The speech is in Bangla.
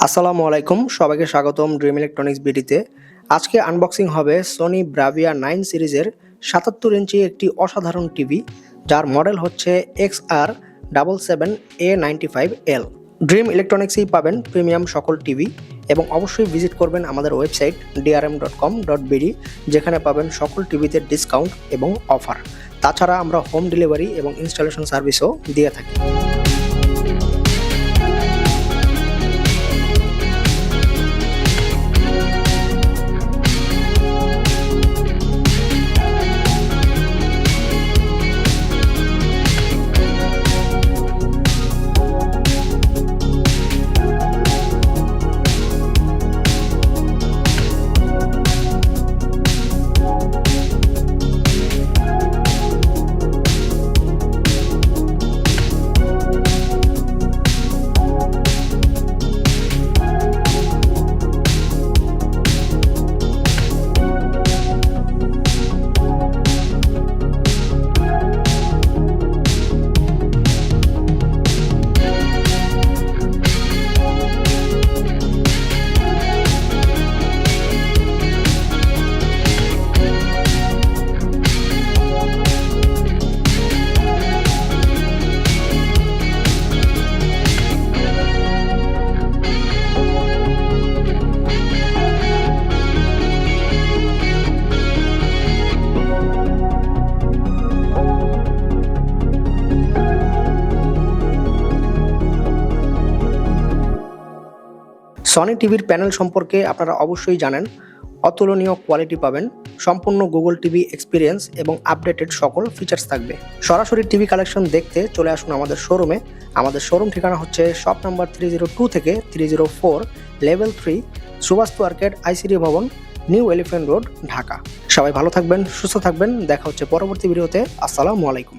আসসালামু আলাইকুম, সবাইকে স্বাগতম ড্রিম ইলেকট্রনিক্স বিডিতে। আজকে আনবক্সিং হবে সোনি ব্রাভিয়া 9 সিরিজের 77 ইঞ্চি একটি অসাধারণ টিভি, যার মডেল হচ্ছে XR777A95L। ড্রিম ইলেকট্রনিক্সেই পাবেন প্রিমিয়াম সকল টিভি, এবং অবশ্যই ভিজিট করবেন আমাদের ওয়েবসাইট drm.com.bd, যেখানে পাবেন সকল টিভিতে ডিসকাউন্ট এবং অফার। তাছাড়া আমরা হোম ডেলিভারি এবং ইনস্টলেশন সার্ভিসও দিয়ে থাকি। সনি টিভির প্যানেল সম্পর্কে আপনারা অবশ্যই জানেন, অতুলনীয় কোয়ালিটি পাবেন, সম্পূর্ণ গুগল টিভি এক্সপিরিয়েন্স এবং আপডেটেড সকল ফিচার্স থাকবে। সরাসরি টিভি কালেকশন দেখতে চলে আসুন আমাদের শোরুমে। আমাদের শোরুম ঠিকানা হচ্ছে শপ নাম্বার 302 থেকে 304, লেভেল 3, সুবাস্তু আর্কেড, আইসিডি ভবন, নিউ এলিফ্যান্ট রোড, ঢাকা। সবাই ভালো থাকবেন, সুস্থ থাকবেন। দেখা হচ্ছে পরবর্তী ভিডিওতে। আসসালামু আলাইকুম।